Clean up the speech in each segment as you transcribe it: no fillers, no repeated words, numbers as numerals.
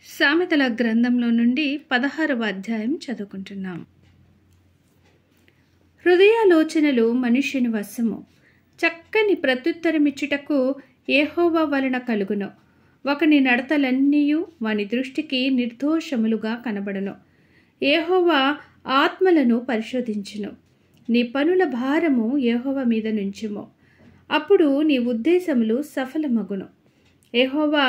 సామెతల గ్రంథంలో నుండి 16వ అధ్యాయం చదువుకుంటున్నాం. హృదయాలోచనలు మనుష్యుని వశము, చక్కని ప్రత్యుత్తరమిచ్చుటకు యెహోవా వలన కలుగును. ఒకని నడతలన్నీయు వాని దృష్టికి నిర్దోషములుగా కనబడును. యెహోవా ఆత్మలను పరిశోధించును. నీ పనుల భారము యెహోవా మీద నుంచుము, అప్పుడు నీ ఉద్దేశములు సఫలమగును. యెహోవా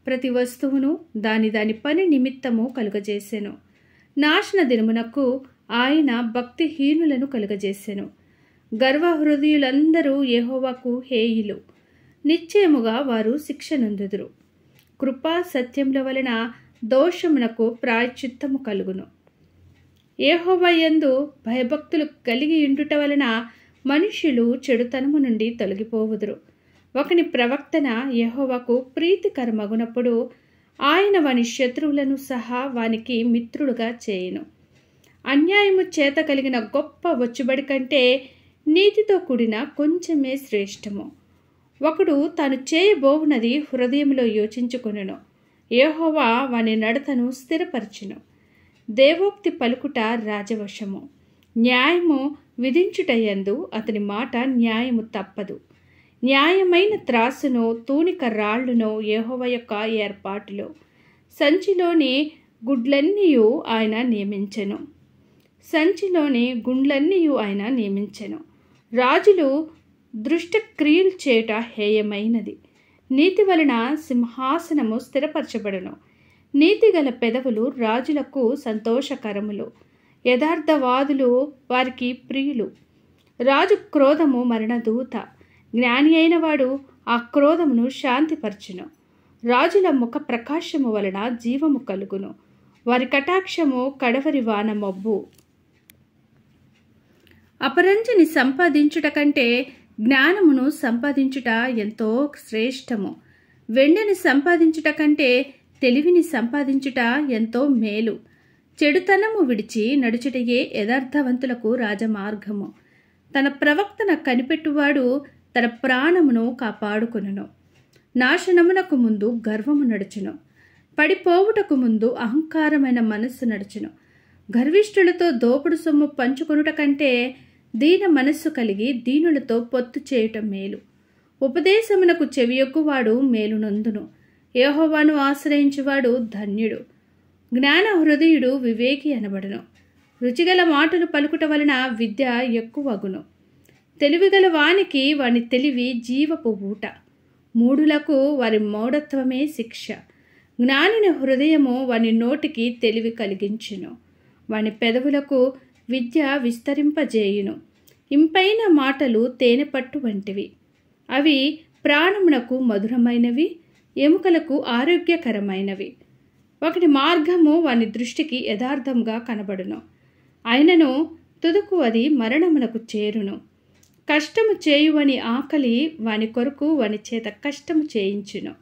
ప్రతి వస్తువును దాని పని నిమిత్తము కలుగజేసెను. నాశన దినమునకు ఆయన భక్తిహీనులను కలుగజేసెను. గర్వహృదయులందరూ యెహోవాకు హేయులు, నిశ్చయముగా వారు శిక్షనందుదురు. కృపా సత్యముల వలన దోషమునకు ప్రాయశ్చిత్తము కలుగును. యెహోవా యందు భయభక్తులు కలిగి ఉండుట వలన మనుష్యులు చెడుతనము నుండి తొలగిపోవుదురు. ఒకని ప్రవర్తన యెహోవాకు ప్రీతికరమగునప్పుడు ఆయన వాని శత్రువులను సహా వానికి మిత్రులుగా చేయును. అన్యాయము చేత కలిగిన గొప్ప వచ్చుబడి కంటే నీతితో కూడిన కొంచెమే శ్రేష్టము. ఒకడు తాను చేయబోవునది హృదయంలో యోచించుకొనును, యెహోవా వాని నడతను స్థిరపరచును. దేవోక్తి పలుకుట రాజవశము, న్యాయము విధించుటయందు అతని మాట న్యాయము తప్పదు. న్యాయమైన త్రాసును తూనిక రాళ్లును యెహోవా యొక్క ఏర్పాటులో, సంచిలోని గుడ్లన్నీయు ఆయన నియమించెను. రాజులు దృష్టక్రియలు చేయుట హేయమైనది. నీతి వలన సింహాసనము స్థిరపరచబడును. నీతిగల పెదవులు రాజులకు సంతోషకరములు, యథార్థవాదులు వారికి ప్రియులు. రాజు క్రోధము మరణదూత, జ్ఞాని అయిన వాడు ఆ క్రోధమును శాంతిపరచును. రాజుల ముఖ ప్రకాశము వలన జీవము కలుగును, వారి కటాక్షము కడవరి వాన మబ్బు. అపరంజిని సంపాదించుట కంటే జ్ఞానమును సంపాదించుట ఎంతో శ్రేష్టము. వెండిని సంపాదించుట కంటే తెలివిని సంపాదించుట ఎంతో మేలు. చెడుతనము విడిచి నడుచుటయే యథార్థవంతులకు రాజమార్గము. తన ప్రవక్తన కనిపెట్టువాడు తన ప్రాణమును కాపాడుకొనును. నాశనమునకు ముందు గర్వము నడుచును, పడిపోవుటకు ముందు అహంకారమైన మనస్సు నడుచును. గర్విష్ఠులతో దోపుడు సొమ్ము పంచుకొనుట కంటే దీన మనస్సు కలిగి దీనులతో పొత్తు చేయుట మేలు. ఉపదేశమునకు చెవియొగ్గువాడు మేలునందును, యెహోవాను ఆశ్రయించువాడు ధన్యుడు. జ్ఞాన హృదయుడు వివేకి అనబడును. రుచిగల మాటలు పలుకుట వలన విద్య ఎక్కువగును. తెలివిగల వానికి వాని తెలివి జీవపు ఊట, మూఢులకు వారి మౌఢత్వమే శిక్ష. జ్ఞానిని హృదయము వాని నోటికి తెలివి కలిగించును, వాని పెదవులకు విద్య విస్తరింపజేయును. ఇంపైన మాటలు తేనె పట్టు వంటివి, అవి ప్రాణమునకు మధురమైనవి, ఎముకలకు ఆరోగ్యకరమైనవి. ఒకటి మార్గము వాని దృష్టికి యథార్థంగా కనబడును, అయినను తుదకు అది మరణమునకు చేరును. కష్టము చేయువని ఆకలి వాని కొరకు వాని చేత కష్టము చేయించును,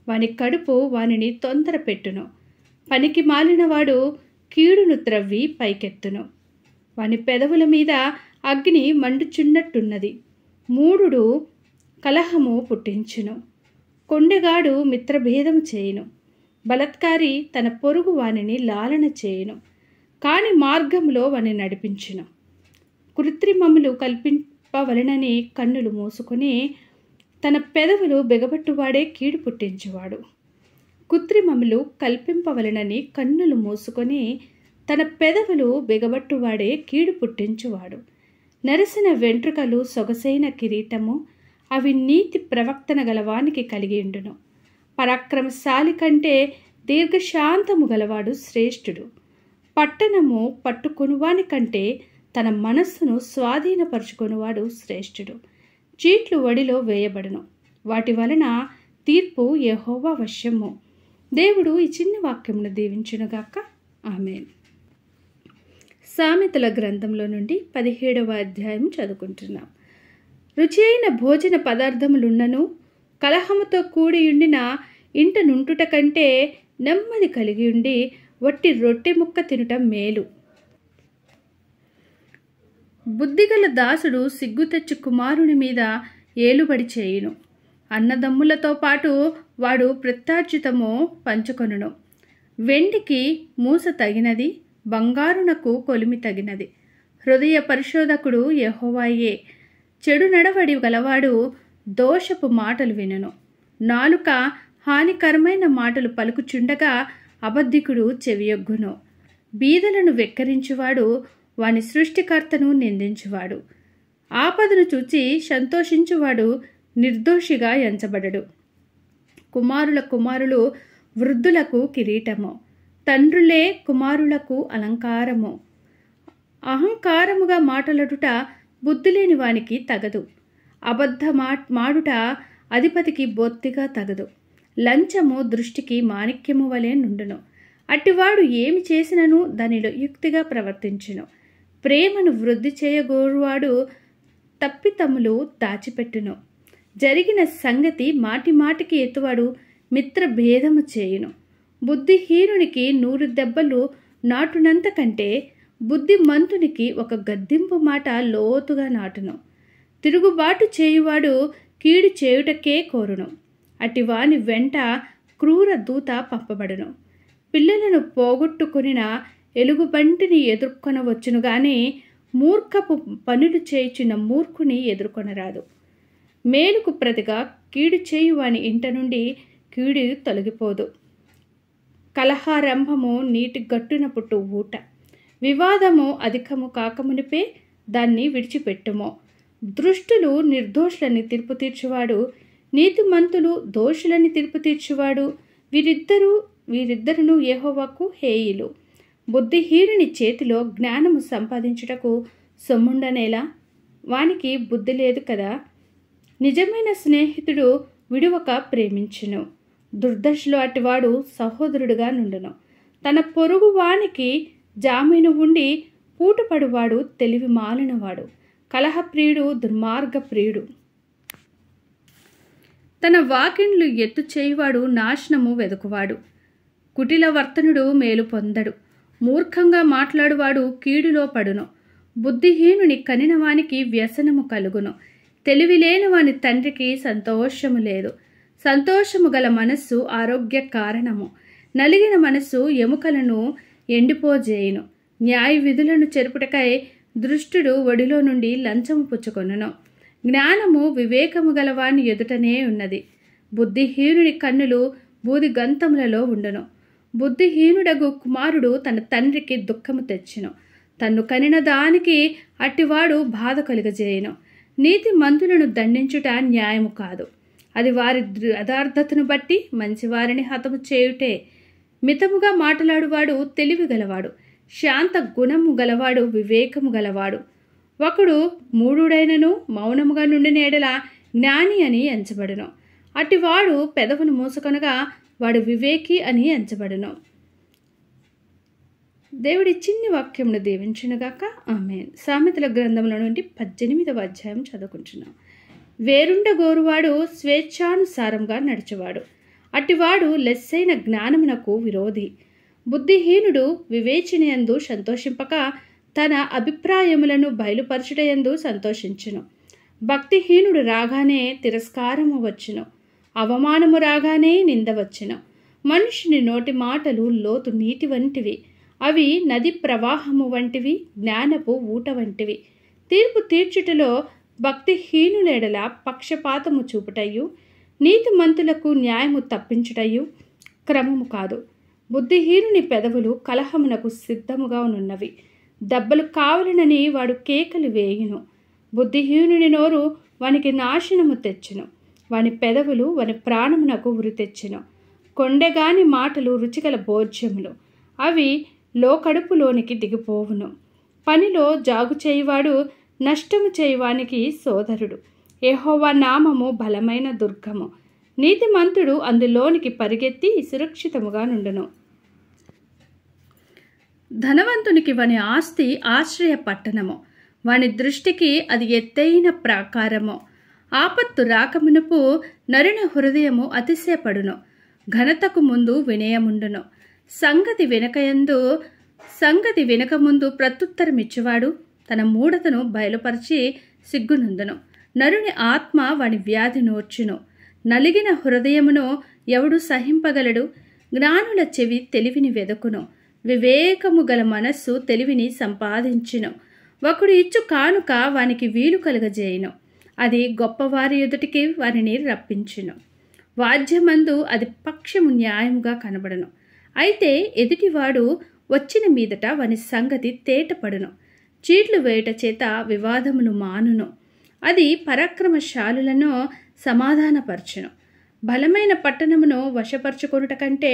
వాని కడుపు వానిని తొందర పెట్టును. పనికి మాలినవాడు కీడును త్రవ్వి పైకెత్తును, వాని పెదవుల మీద అగ్ని మండుచున్నట్టున్నది. మూఢుడు కలహము పుట్టించును, కొండెగాడు మిత్రభేదము చేయును. బలత్కారి తన పొరుగు వానిని లాలన చేయును, కాని మార్గంలో వాని నడిపించును. కృత్రిమములు కల్పింపవలనని కన్నులు మూసుకొని తన పెదవులు బెగబట్టువాడే కీడు పుట్టించువాడు. కృత్రిమములు కల్పింపవలనని కన్నులు మూసుకొని తన పెదవులు బెగబట్టువాడే కీడు పుట్టించువాడు. నెరసిన వెంట్రుకలు సొగసైన కిరీటము, అవి నీతి ప్రవక్తన గలవానికి కలిగియుండును. పరాక్రమశాలి కంటే దీర్ఘశాంతము గలవాడు శ్రేష్ఠుడు. పట్టణము పట్టుకొనువాని కంటే తన మనస్సును స్వాధీనపరుచుకొనువాడు శ్రేష్ఠుడు. చీట్లు వడిలో వేయబడును, వాటి వలన తీర్పు యెహోవా వశము. దేవుడు ఈ చిన్న వాక్యమును దీవించునుగాక. ఆమేన్. సామెతల గ్రంథంలో నుండి 17వ అధ్యాయం చదువుకుంటున్నాం. రుచి అయిన భోజన పదార్థములున్నను కలహముతో కూడియుండిన ఇంట నుంటుట కంటే నెమ్మది కలిగి ఉండి వట్టి రొట్టె ముక్క తినుట మేలు. బుద్ధిగల దాసుడు సిగ్గు తెచ్చు కుమారుని మీద ఏలుబడి చేయును. అన్నదమ్ములతో పాటు వాడు ప్రత్యార్జితము పంచుకొనును. వెండికి మూస తగినది, బంగారునకు కొలిమి తగినది. హృదయ పరిశోధకుడు యెహోవాయే. చెడు నడవడి గలవాడు దోషపు మాటలు వినును. నాలుక హానికరమైన మాటలు పలుకుచుండగా అబద్ధికుడు చెవియొగ్గును. బీదలను వెక్కరించువాడు వాని సృష్టికర్తను నిందించువాడు. ఆపదను చూచి సంతోషించువాడు నిర్దోషిగా ఎంచబడడు. కుమారుల కుమారులు వృద్ధులకు కిరీటము, తండ్రులే కుమారులకు అలంకారము. అహంకారముగా మాటలడుట బుద్ధిలేని వానికి తగదు. అబద్ధ మాడుట అధిపతికి బొత్తిగా తగదు. లంచము దృష్టికి మాణిక్యము వలె నుండును. అట్టివాడు ఏమి చేసినను దానిలో యుక్తిగా ప్రవర్తించును. ప్రేమను వృద్ధి చేయగోరువాడు తప్పితములు దాచిపెట్టును. జరిగిన సంగతి మాటి మాటికి ఎత్తువాడు మిత్ర భేదము చేయును. బుద్ధిహీనునికి 100 దెబ్బలు నాటునంత కంటే బుద్ధిమంతునికి ఒక గద్దింపు మాట లోతుగా నాటును. తిరుగుబాటు చేయువాడు కీడు చేయుటకే కోరును. అటివాని వెంట క్రూర దూత పంపబడును. పిల్లలను పోగొట్టుకునిన ఎలుగుబంటిని ఎదుర్కొనవచ్చును గాని మూర్ఖపు పనులు చేయుచున్న మూర్ఖుని ఎదుర్కొనరాదు. మేలుకు ప్రతిగా కీడు చేయువాని ఇంట నుండి కీడు తొలగిపోదు. కలహారంభము నీటి గట్టున పుట్టు ఊట. వివాదము అధికము కాకమునిపే దాన్ని విడిచిపెట్టుమో. దృష్టులు నిర్దోషులని తీర్పు తీర్చువాడు, నీతిమంతులు దోషులని తీర్పు తీర్చువాడు. వీరిద్దరును యెహోవాకు హేయులు. బుద్ధిహీనుని చేతిలో జ్ఞానము సంపాదించుటకు సొమ్ముండనేలా? వానికి బుద్ధి లేదు కదా. నిజమైన స్నేహితుడు విడువక ప్రేమించును. దుర్దశలో అటివాడు సహోదరుడుగా నుండును. తన పొరుగు వానికి జామీను ఉండి పూటపడువాడు తెలివి మాలినవాడు. కలహప్రియుడు దుర్మార్గప్రియుడు. తన వాకిండ్లు ఎత్తు చేయువాడు నాశనము వెదుకువాడు. కుటిల వర్తనుడు మేలు పొందడు. మూర్ఖంగా మాట్లాడువాడు కీడులో పడును. బుద్ధిహీనుని కనినవానికి వ్యసనము కలుగును. తెలివిలేని వాని తండ్రికి సంతోషము లేదు. సంతోషము గల మనస్సు ఆరోగ్య కారణము. నలిగిన మనస్సు ఎముకలను ఎండిపోజేయును. న్యాయ విధులను చెరుపుటకై దృష్టుడు ఒడిలో నుండి లంచము పుచ్చుకొనును. జ్ఞానము వివేకము గలవాని ఎదుటనే ఉన్నది. బుద్ధిహీనుని కన్నులు బూది గంతములలో ఉండును. బుద్ధిహీనుడగు కుమారుడు తన తండ్రికి దుఃఖము తెచ్చును. తన్ను కనిన దానికి అట్టివాడు బాధ కలుగజేయును. నీతి మంతులను దండించుట న్యాయము కాదు. అది వారి యథార్థతను బట్టి మంచివారిని హతము చేయుటే. మితముగా మాట్లాడువాడు తెలివి గలవాడు. శాంత గుణము గలవాడు వివేకము గలవాడు. ఒకడు మూఢుడైనను మౌనముగా నుండిన ఎడల జ్ఞాని అని ఎంచబడును. అటివాడు పెదవును మూసుకొనగా వాడు వివేకి అని ఎంచబడును. దేవుడి చిన్ని వాక్యమును దీవించునుగాక. ఆమేన్. సామెతల గ్రంథముల నుండి 18వ అధ్యాయం చదువుకుంటున్నాం. వేరుండగోరువాడు స్వేచ్ఛానుసారంగా నడుచువాడు. అటివాడు లెస్సైన జ్ఞానమునకు విరోధి. బుద్ధిహీనుడు వివేచనయందు సంతోషింపక తన అభిప్రాయములను బయలుపరచుటయందు సంతోషించును. భక్తిహీనుడు రాగానే తిరస్కారము వచ్చును. అవమానము రాగానే నింద వచ్చును. మనుషుని నోటి మాటలు లోతు నీటి వంటివి. అవి నది ప్రవాహము వంటివి, జ్ఞానపు ఊట వంటివి. తీర్పు తీర్చుటలో భక్తిహీనులేడల పక్షపాతము చూపుటయు, నీతిమంతులకు న్యాయము తప్పించుటయు క్రమము కాదు. బుద్ధిహీనుని పెదవులు కలహమునకు సిద్ధముగా నున్నవి. దెబ్బలు కావలనని వాడు కేకలు వేయును. బుద్ధిహీనుని నోరు వానికి నాశనము తెచ్చును. వాని పెదవులు వాని ప్రాణమునకు ఉరి తెచ్చును. కొండెగాని మాటలు రుచిగల భోజ్యములు. అవి లోకడుపులోనికి దిగిపోవును. పనిలో జాగు చేయువాడు నష్టము చేయువానికి సోదరుడు. యెహోవా నామము బలమైన దుర్గము. నీతిమంతుడు అందులోనికి పరిగెత్తి సురక్షితముగా నుండును. ధనవంతునికి వాని ఆస్తి ఆశ్రయ పట్టణము. వాని దృష్టికి అది ఎత్తైన ప్రాకారము. ఆపత్తు రాకమునుపు నరుని హృదయము అతిశయపడును. ఘనతకు ముందు వినయముండును. సంగతి వెనకముందు ప్రత్యుత్తరమిచ్చువాడు తన మూఢతను బయలుపరిచి సిగ్గునందును. నరుని ఆత్మ వాని వ్యాధి నోర్చును. నలిగిన హృదయమును ఎవడు సహింపగలడు? జ్ఞానుల చెవి తెలివిని వెదకును, వివేకము గల మనస్సు తెలివిని సంపాదించును. ఒకడు ఇచ్చు కానుక వానికి వీలు కలుగజేయును, అది గొప్పవారి ఎదుటికి వారిని రప్పించును. వాద్యమందు అది పక్షము న్యాయముగా కనబడను, అయితే ఎదుటివాడు వచ్చిన మీదట వాని సంగతి తేటపడును. చీట్లు వేయుట చేత వివాదమును మానును, అది పరాక్రమశాలులను సమాధానపరచును. బలమైన పట్టణమును వశపరచుకొనుట కంటే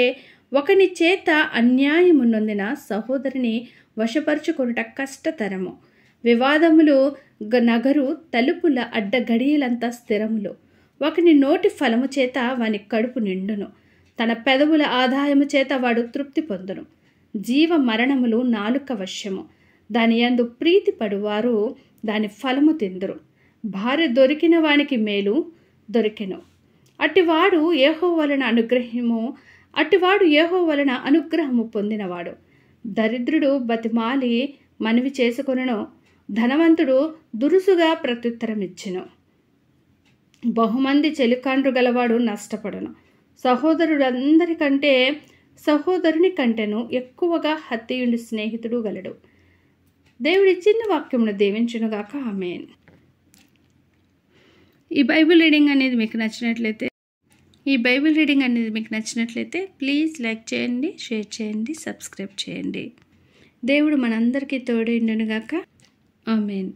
ఒకని చేత అన్యాయము నొందిన సహోదరిని వశపరచుకొనుట కష్టతరము. వివాదములు నగరు తలుపుల అడ్డగడియలంతా స్థిరములు. ఒకని నోటి ఫలము చేత వాని కడుపు నిండును, తన పెదవుల ఆదాయము చేత వాడు తృప్తి పొందును. జీవ మరణములు నాలుక వశ్యము, దాని యందు ప్రీతి పడువారు దాని ఫలము తిందురు. భార్య దొరికిన వానికి మేలు దొరికెను, అట్టివాడు యెహోవా వలన అనుగ్రహము పొందినవాడు. దరిద్రుడు బతిమాలి మనవి చేసుకొనెను, ధనవంతుడు దురుసుగా ప్రత్యుత్తరమిచ్చెను. బహుమంది చెలికాండ్రు గలవాడు నష్టపడను, సహోదరుని కంటేను ఎక్కువగా హత్యయుండి స్నేహితుడు గలడు. దేవుడి చిన్న వాక్యమును దీవించునుగాక. ఆమేన్. ఈ బైబిల్ రీడింగ్ అనేది మీకు నచ్చినట్లయితే ప్లీజ్ లైక్ చేయండి, షేర్ చేయండి, సబ్స్క్రైబ్ చేయండి. దేవుడు మనందరికీ తోడైండునుగాక. ఆమేన్.